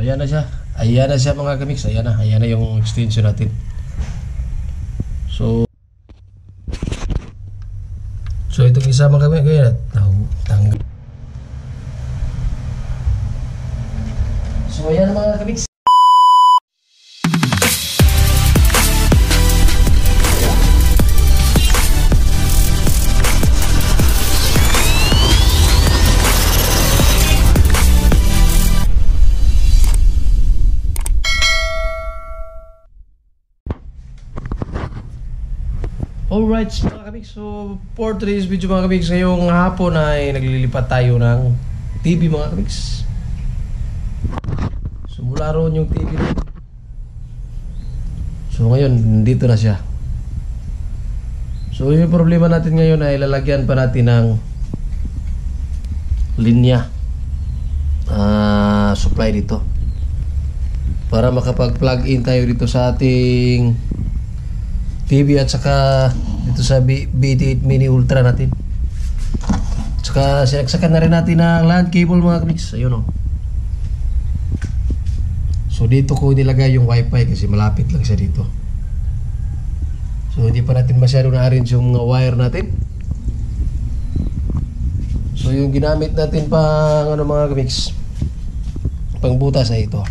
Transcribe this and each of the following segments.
ayan na siya. Ayan na siya mga kamix. Ayan na yung extension natin. So itong isa mga kamix, kaya tanggal. So ayan mga kamix. Alright mga kamix, so for today's video mga kamix, ngayong hapon ay naglilipat tayo ng TV mga kamix. So mula roon yung TV natin. So ngayon, dito na siya. So yung problema natin ngayon ay lalagyan pa natin ng linya supply dito para makapag-plug in tayo dito sa ating TV at saka dito sa BT8 Mini Ultra natin. At saka sinaksakan na rin natin ng LAN cable mga kamix. Ayun o. So dito ko nilagay yung wifi kasi malapit lang siya dito. So hindi pa natin masyado na-arrange yung wire natin. So yung ginamit natin pang mga kamix, pang butas ay ito.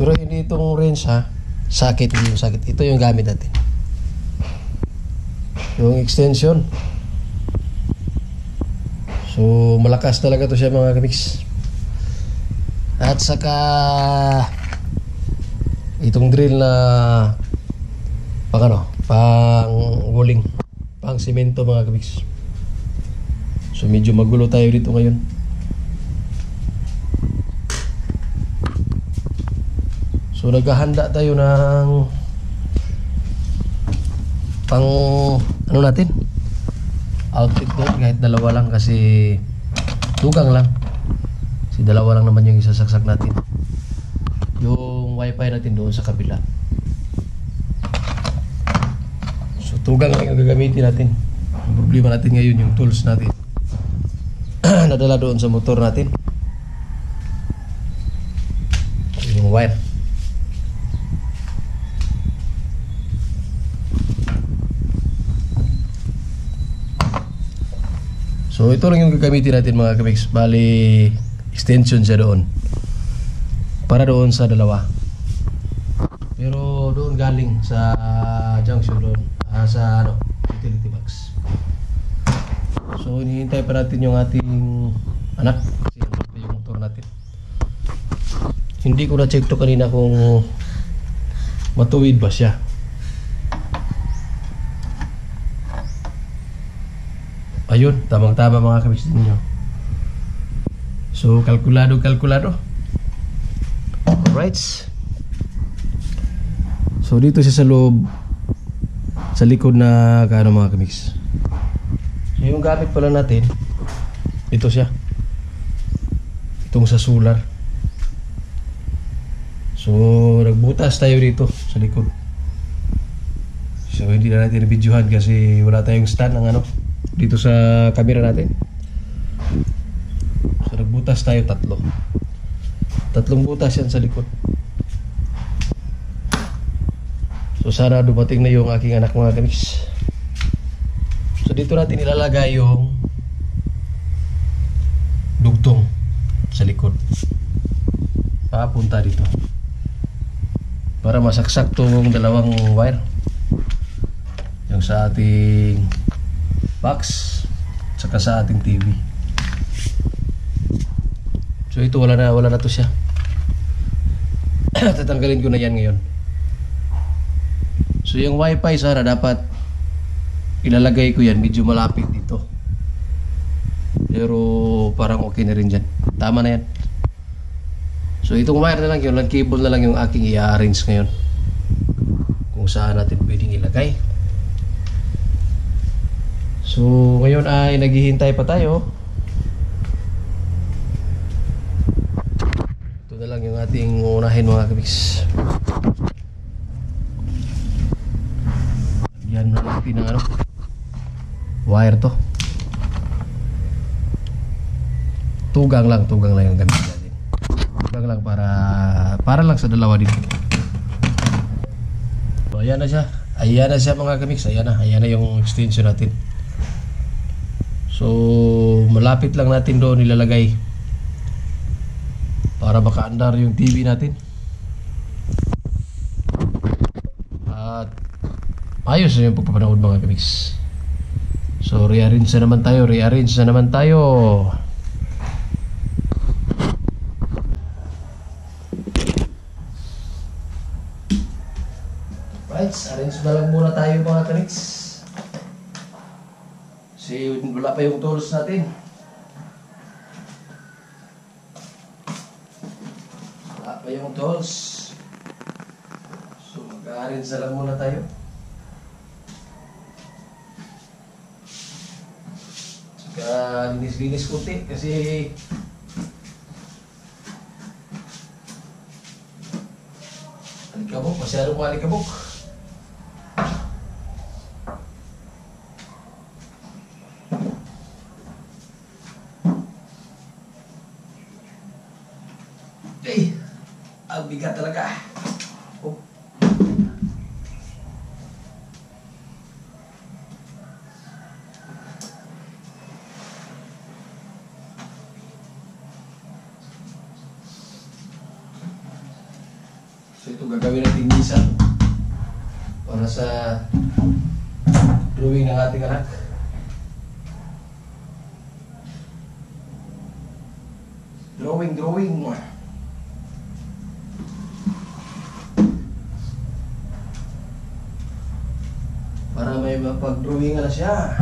Pero hindi itong range ha. Sakit, hindi yung sakit. Ito yung gamit natin. Yung extension. So malakas talaga to siya mga kamix. At saka itong drill na pang walling, pang semento mga kamix. So medyo magulo tayo dito ngayon. So naghahanda tayo ng pang natin outfit doon, kahit dalawa lang kasi tugang lang. Kasi dalawa lang naman yung isasaksak natin. Yung wifi natin doon sa kabila. So tugang lang yung gagamitin natin. Ang problema natin ngayon yung tools natin nadala doon sa motor natin. Yung wire. So ito lang yung gagamitin natin mga kamix. Bali extension siya doon, para doon sa dalawa. Pero doon galing sa junction doon sa utility box. So hinihintay pa natin yung ating anak kasi yung motor natin. Hindi ko na check to kanina kung matuwid ba siya. Ayun, tamang-tama mga kamix ninyo. So, kalkulado. Alright. So, dito siya sa loob, sa likod na mga kamix. So, yung gamit pala natin, ito siya. Itong sa solar. So, nagbutas tayo dito sa likod. So, hindi na natin videohan kasi wala tayong stand ng dito sa camera natin. So nagbutas tayo tatlong butas yan sa likod. So sana dumating na yung aking anak mga kamix. So dito natin ilalagay yung dugtong sa likod, papunta dito para masaksak tong dalawang wire yung sa ating box saka sa ating TV. So ito wala na to siya. Tatanggalin ko na yan ngayon. So yung wifi sana dapat ilalagay ko yan medyo malapit dito. Pero parang okay na rin dyan. Tama na yan. So itong wire na lang, yung LAN cable na lang yung aking i-arrange ngayon kung saan natin pwedeng ilagay. So ngayon ay naghihintay pa tayo. Ito na lang yung ating unahin mga kamix. Yan na natin ng wire to. Tugang lang yung gamit natin. lang para lang sa dalawa din. So ayan na siya. Ayan na siya mga kamix. Ayan na yung extension natin. So malapit lang natin doon ilalagay para makaandar yung TV natin. At ayos na yung pagpapanood mga kamix. So rearrange na naman tayo. Right, arrange na lang muna tayo mga kamix. Kasi wala pa yung tools natin. So mag-arrange na lang muna tayo. Saka linis-linis kunti kasi alikabok, masyadong alikabok. Ang bigat talaga. Oh. So ito gagawin natin minsan para sa drawing ng ating anak. Drawing. Para may mapag-drawing na siya.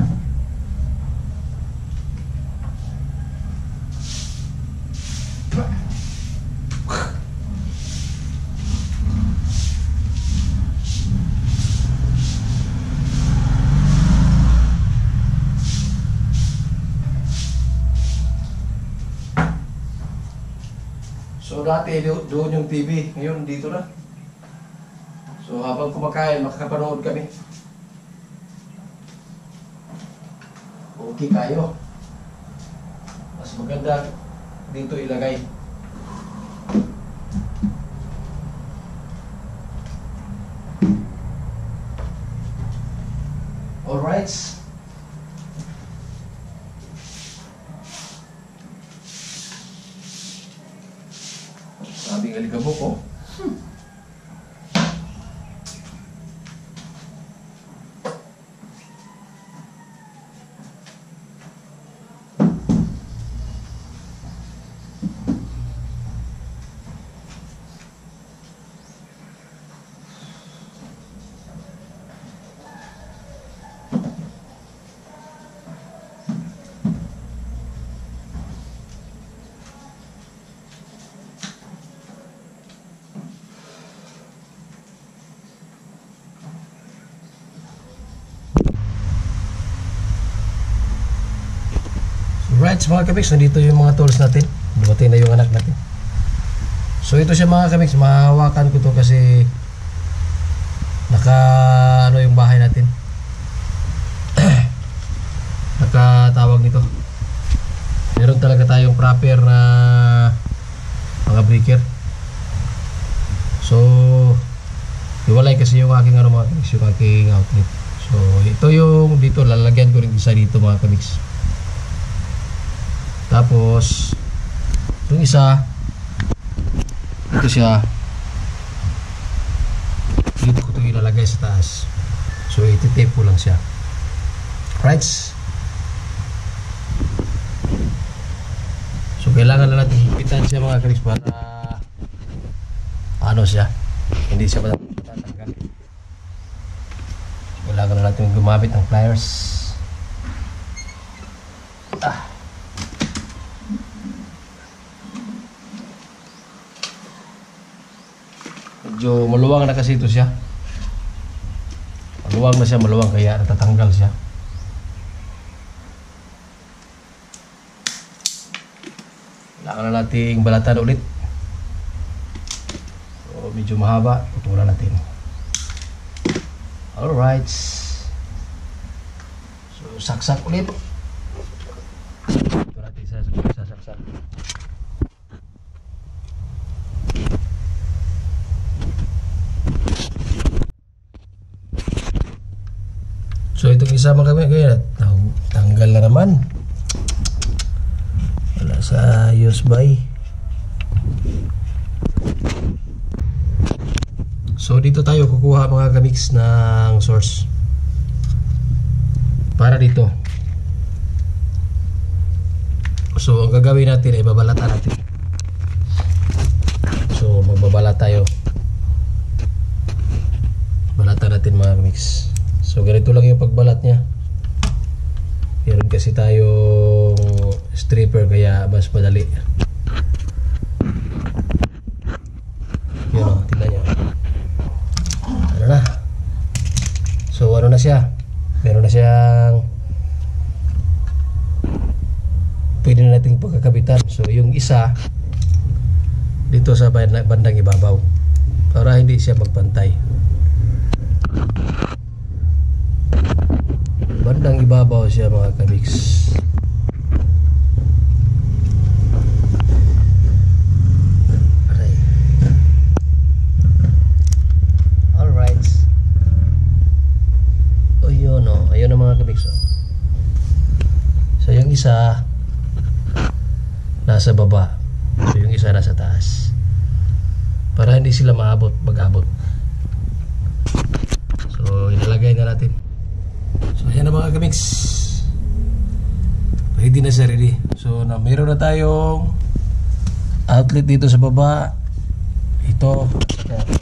So dati doon yung TV, ngayon dito na. So habang kumakain, makakapanood kami. Okay kayo. Mas maganda dito ilagay. Alright. Sabi ng alikabok ko. Right mga kamix, nandito yung mga tools natin. Dumating na yung anak natin. So ito siya mga kamix, mahawakan ko to kasi naka yung bahay natin. Nakatawag nito. Meron talaga tayong proper na mga breaker. So hiwalay kasi yung aking mga kamix, yung aking outlet. So ito yung dito, lalagyan ko rin isa dito mga kamix. Tapos itong isa, ito siya, dito ko ito ilalagay sa taas. So iti-tape ko lang siya. Right? So kailangan na natin hipitan siya mga kaliks para ano siya, hindi siya matatanggal. So kailangan na natin gumamit ng pliers. Medyo maluwang na kasi ito siya. Maluwang na siya, kaya natatanggal siya. Kailangan na nating balatan ulit. So medyo mahaba, putulan natin. Alright. So saksak ulit. Ito natin sasaksak. isama kami kaya tanggal na naman. Wala sa ayos bay. So dito tayo kukuha mga kamix ng source para dito. So ang gagawin natin ay babalatan natin. So magbabalat tayo. Balatan natin mga kamix. So ganito lang yung pagbalat niya. Meron kasi tayong stripper kaya mas madali. Yun o, tingnan nyo. Ano na? So ano na siya? Meron na siyang pwede na nating pagkakabitan. So yung isa dito sa bandang ibabaw para hindi siya magpantay. Bandang ibabaw siya mga kamix. Aray. Alright. O yun o. Ayun ang mga kamix o. So yung isa nasa baba. So yung isa nasa taas. Para hindi sila mag-abot. So inalagay na natin. So ayan na mga kamix. Ready na siya, ready. So meron na tayong outlet dito sa baba. Ito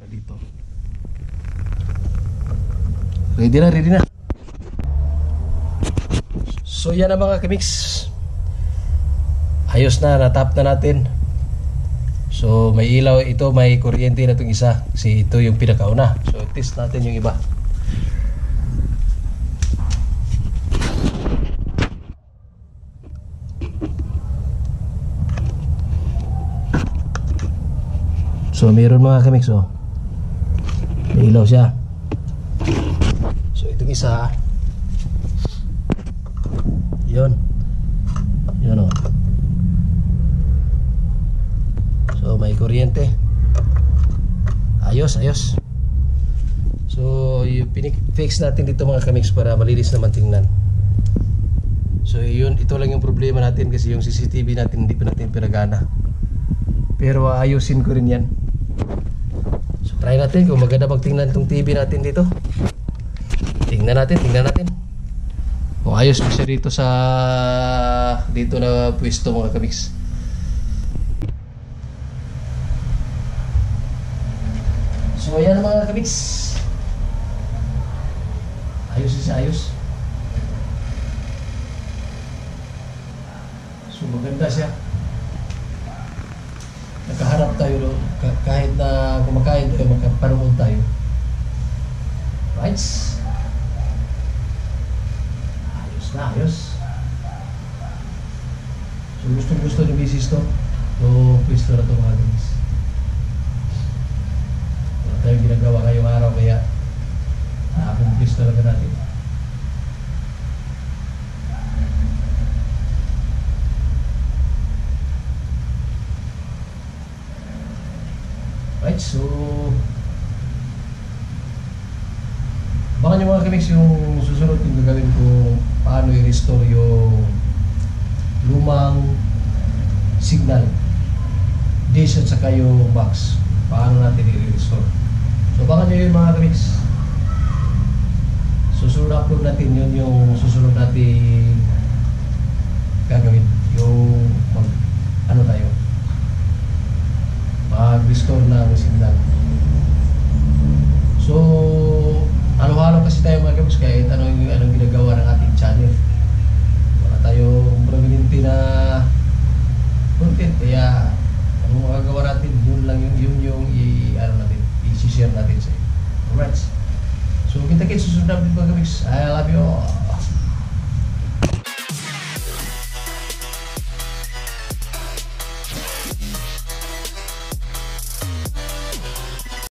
dito. Ready na. So yan na mga kamix. Ayos na, natap na natin. So may ilaw ito, may kuryente na itong isa. Kasi ito yung pinakauna. So test natin yung iba. So meron mga kamix oh. May ilaw siya. So itong isa. Yun oh. So may kuryente. Ayos. So yung fix natin dito mga kamix para malinis naman tingnan. So yun, ito lang yung problema natin kasi yung CCTV natin hindi pa natin pinagana. Pero ayusin ko rin yan. So try natin kung maganda magtingnan itong TV natin dito. Tingnan natin. Kung ayos ko siya dito sa dito na pwesto mga kamix. So ayan mga kamix. Ayos. So maganda siya. Nakaharap tayo kahit na kumakain tayo, magkaparoon tayo. Right? Ayos. So gusto ni misis to. So pwesto na to mga guys. Wala tayong ginagawa ngayong araw kaya kung pwesto talaga natin. Right, so baka nyo mga kamix yung susunod yung gagawin ko paano i-restore yung lumang signal dish at saka yung box, paano natin i-restore. So baka nyo yun mga kamix. Susunod upload natin yun yung susunod natin gagawin yung mag-restore ng signal. So halo-halo kasi tayo mga kabis kahit anong ginagawa ng ating channel. Wala tayong prominente na content kaya anong magagawa natin yun lang yung i-share natin sa inyo. Alright, so kita-kits susunod natin mga kabis. I love you all.